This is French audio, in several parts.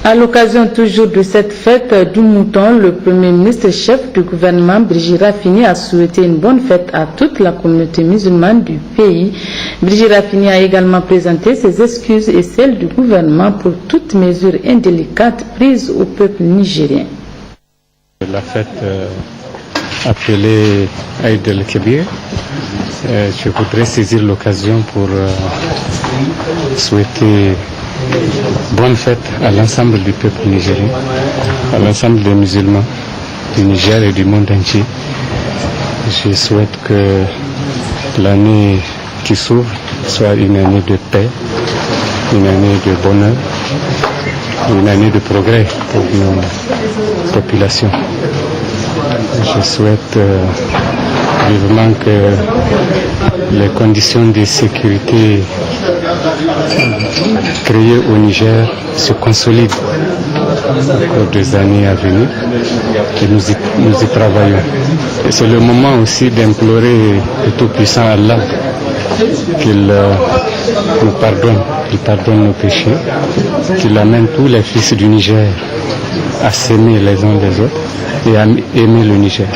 À l'occasion toujours de cette fête du mouton, le Premier ministre chef du gouvernement, Brigitte Raffini, a souhaité une bonne fête à toute la communauté musulmane du pays. Brigitte Raffini a également présenté ses excuses et celles du gouvernement pour toutes mesures indélicates prises au peuple nigérien. La fête appelée Aïd el-Kébir, je voudrais saisir l'occasion pour souhaiter bonne fête à l'ensemble du peuple nigérien, à l'ensemble des musulmans du Niger et du monde entier. Je souhaite que l'année qui s'ouvre soit une année de paix, une année de bonheur, une année de progrès pour nos populations. Je souhaite vivement que les conditions de sécurité créées au Niger se consolident au cours des années à venir et nous y travaillons. Et c'est le moment aussi d'implorer le Tout-Puissant Allah qu'il nous pardonne, qu'il pardonne nos péchés, qu'il amène tous les fils du Niger à s'aimer les uns les autres et à aimer le Niger.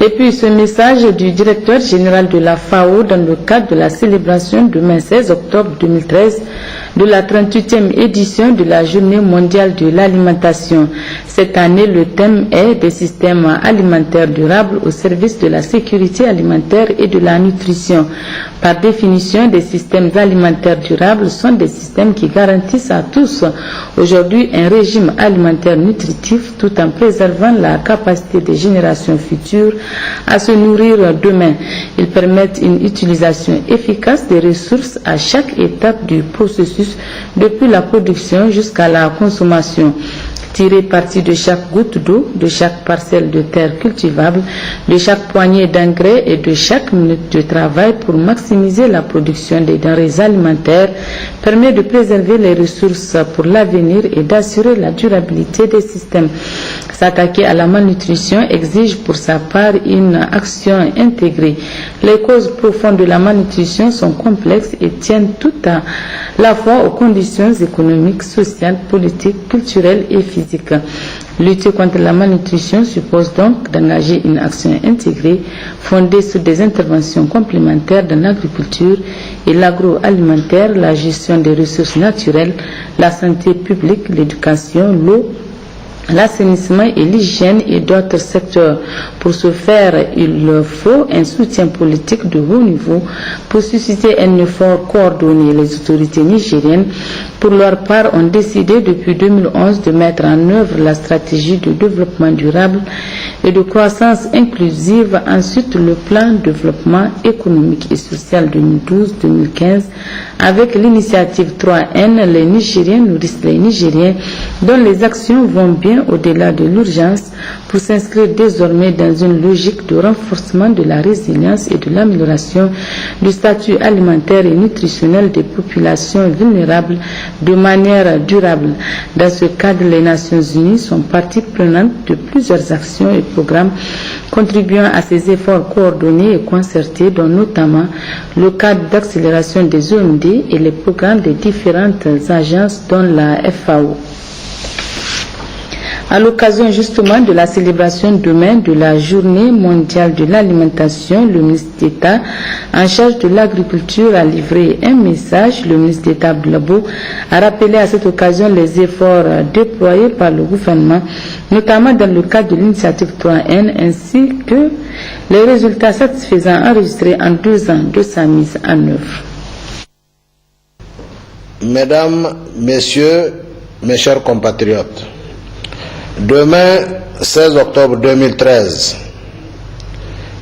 Et puis ce message du directeur général de la FAO dans le cadre de la célébration demain 16 octobre 2013 de la 38e édition de la Journée mondiale de l'alimentation. Cette année, le thème est des systèmes alimentaires durables au service de la sécurité alimentaire et de la nutrition. Par définition, des systèmes alimentaires durables sont des systèmes qui garantissent à tous aujourd'hui un régime alimentaire nutritif tout en préservant la capacité des générations futures à se nourrir demain. Ils permettent une utilisation efficace des ressources à chaque étape du processus, depuis la production jusqu'à la consommation. Tirer parti de chaque goutte d'eau, de chaque parcelle de terre cultivable, de chaque poignée d'engrais et de chaque minute de travail pour maximiser la production des denrées alimentaires permet de préserver les ressources pour l'avenir et d'assurer la durabilité des systèmes. S'attaquer à la malnutrition exige pour sa part une action intégrée. Les causes profondes de la malnutrition sont complexes et tiennent tout à la fois aux conditions économiques, sociales, politiques, culturelles et physiques. Lutter contre la malnutrition suppose donc d'engager une action intégrée fondée sur des interventions complémentaires dans l'agriculture et l'agroalimentaire, la gestion des ressources naturelles, la santé publique, l'éducation, l'eau, l'assainissement et l'hygiène et d'autres secteurs. Pour ce faire, il faut un soutien politique de haut niveau pour susciter un effort coordonné. Les autorités nigériennes, pour leur part, ont décidé depuis 2011 de mettre en œuvre la stratégie de développement durable et de croissance inclusive, ensuite le plan de développement économique et social 2012-2015 avec l'initiative 3N, les Nigériens nourrissent les Nigériens, dont les actions vont bien au-delà de l'urgence pour s'inscrire désormais dans une logique de renforcement de la résilience et de l'amélioration du statut alimentaire et nutritionnel des populations vulnérables de manière durable. Dans ce cadre, les Nations Unies sont partie prenante de plusieurs actions et programmes contribuant à ces efforts coordonnés et concertés, dont notamment le cadre d'accélération des OMD et les programmes des différentes agences dont la FAO. À l'occasion justement de la célébration demain de la Journée mondiale de l'alimentation, le ministre d'État en charge de l'agriculture a livré un message. Le ministre d'État Blabo a rappelé à cette occasion les efforts déployés par le gouvernement, notamment dans le cadre de l'initiative 3N, ainsi que les résultats satisfaisants enregistrés en 2 ans de sa mise en œuvre. Mesdames, Messieurs, mes chers compatriotes, demain, 16 octobre 2013,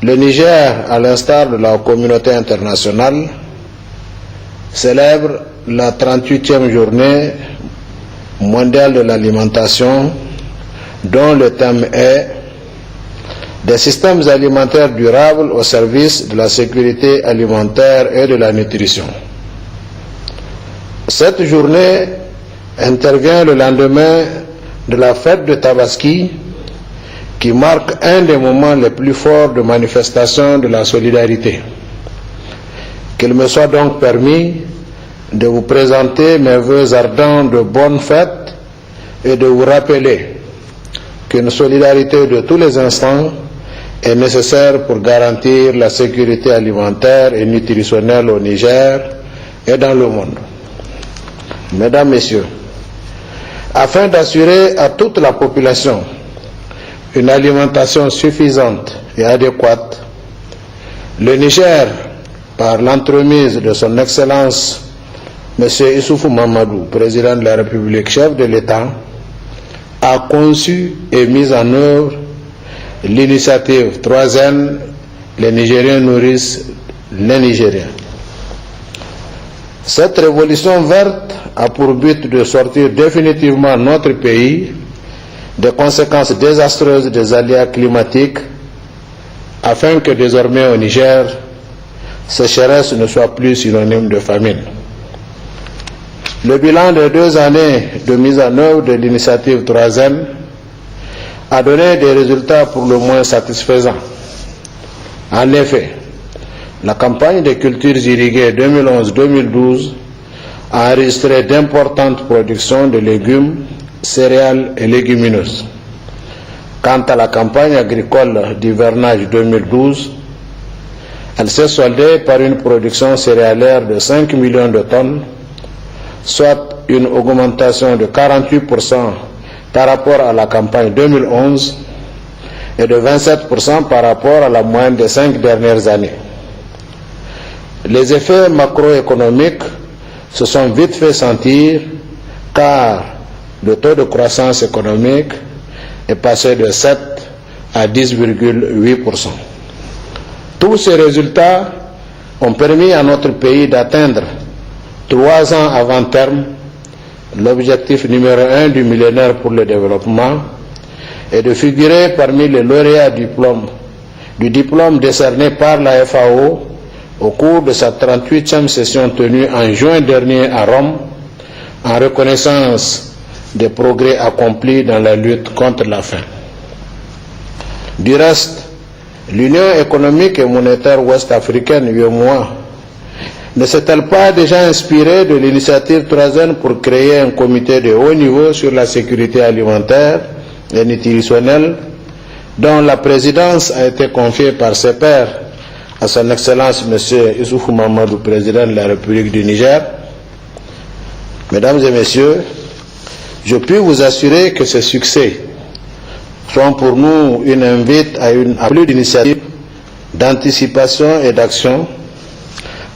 le Niger, à l'instar de la communauté internationale, célèbre la 38e journée mondiale de l'alimentation, dont le thème est des systèmes alimentaires durables au service de la sécurité alimentaire et de la nutrition. Cette journée intervient le lendemain de la fête de Tabaski, qui marque un des moments les plus forts de manifestation de la solidarité. Qu'il me soit donc permis de vous présenter mes vœux ardents de bonnes fêtes et de vous rappeler qu'une solidarité de tous les instants est nécessaire pour garantir la sécurité alimentaire et nutritionnelle au Niger et dans le monde. Mesdames, Messieurs, afin d'assurer à toute la population une alimentation suffisante et adéquate, le Niger, par l'entremise de son Excellence M. Issoufou Mamadou, président de la République, chef de l'État, a conçu et mis en œuvre l'initiative 3N, les Nigériens nourrissent les Nigériens. Cette révolution verte a pour but de sortir définitivement notre pays des conséquences désastreuses des aléas climatiques afin que désormais au Niger, sécheresse ne soit plus synonyme de famine. Le bilan des 2 années de mise en œuvre de l'initiative 3N a donné des résultats pour le moins satisfaisants. En effet, la campagne des cultures irriguées 2011-2012 a enregistré d'importantes productions de légumes, céréales et légumineuses. Quant à la campagne agricole d'hivernage 2012, elle s'est soldée par une production céréalière de 5 millions de tonnes, soit une augmentation de 48% par rapport à la campagne 2011 et de 27% par rapport à la moyenne des 5 dernières années. Les effets macroéconomiques se sont vite fait sentir car le taux de croissance économique est passé de 7 à 10,8%. Tous ces résultats ont permis à notre pays d'atteindre 3 ans avant terme l'objectif numéro 1 du millénaire pour le développement et de figurer parmi les lauréats du diplôme décerné par la FAO au cours de sa 38e session tenue en juin dernier à Rome, en reconnaissance des progrès accomplis dans la lutte contre la faim. Du reste, l'Union économique et monétaire ouest-africaine, UEMOA, ne s'est-elle pas déjà inspirée de l'initiative 3N pour créer un comité de haut niveau sur la sécurité alimentaire et nutritionnelle, dont la présidence a été confiée par ses pairs à son Excellence M. Issoufou Mamadou, président de la République du Niger? Mesdames et Messieurs, je puis vous assurer que ces succès sont pour nous une invite à plus d'initiatives, d'anticipation et d'action,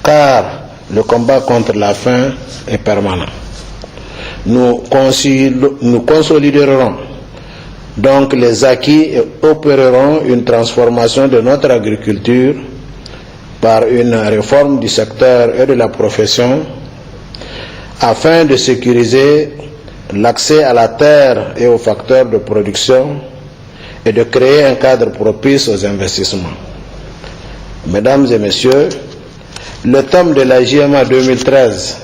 car le combat contre la faim est permanent. Nous consoliderons donc les acquis et opérerons une transformation de notre agriculture par une réforme du secteur et de la profession afin de sécuriser l'accès à la terre et aux facteurs de production et de créer un cadre propice aux investissements. Mesdames et Messieurs, le thème de la JMA 2013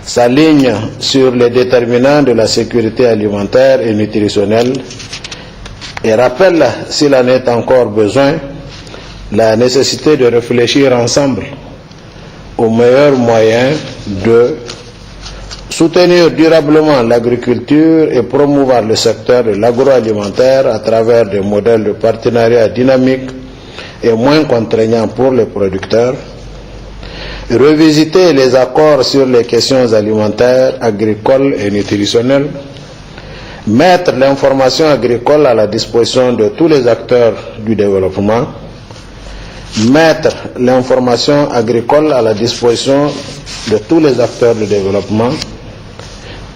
s'aligne sur les déterminants de la sécurité alimentaire et nutritionnelle et rappelle, s'il en est encore besoin, la nécessité de réfléchir ensemble aux meilleurs moyens de soutenir durablement l'agriculture et promouvoir le secteur de l'agroalimentaire à travers des modèles de partenariat dynamiques et moins contraignants pour les producteurs, revisiter les accords sur les questions alimentaires, agricoles et nutritionnelles, mettre l'information agricole à la disposition de tous les acteurs du développement, mettre l'information agricole à la disposition de tous les acteurs du développement,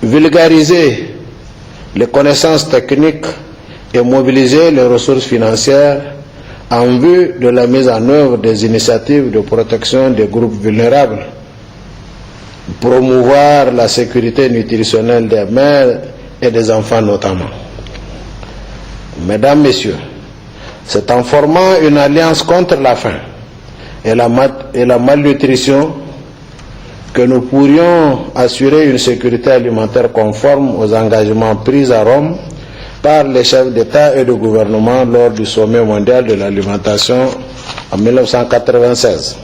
vulgariser les connaissances techniques et mobiliser les ressources financières en vue de la mise en œuvre des initiatives de protection des groupes vulnérables, promouvoir la sécurité nutritionnelle des mères et des enfants notamment. Mesdames, Messieurs, c'est en formant une alliance contre la faim et la malnutrition que nous pourrions assurer une sécurité alimentaire conforme aux engagements pris à Rome par les chefs d'État et de gouvernement lors du sommet mondial de l'alimentation en 1996.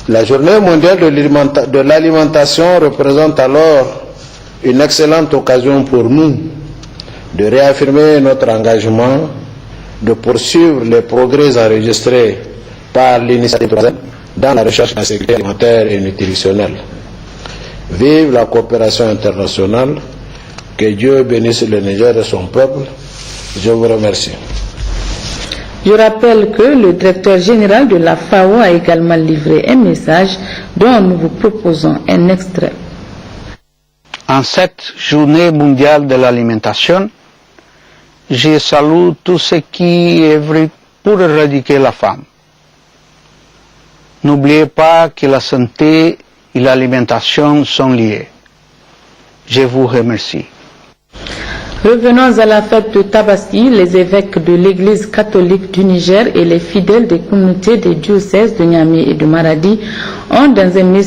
La journée mondiale de l'alimentation représente alors une excellente occasion pour nous de réaffirmer notre engagement, de poursuivre les progrès enregistrés par l'initiative dans la recherche de la sécurité alimentaire et nutritionnelle. Vive la coopération internationale, que Dieu bénisse le Niger et son peuple. Je vous remercie. Je rappelle que le directeur général de la FAO a également livré un message dont nous vous proposons un extrait. En cette journée mondiale de l'alimentation, je salue tous ceux qui œuvrent pour éradiquer la faim. N'oubliez pas que la santé et l'alimentation sont liées. Je vous remercie. Revenons à la fête de Tabaski. Les évêques de l'Église catholique du Niger et les fidèles des communautés des diocèses de Niamey et de Maradi ont dans un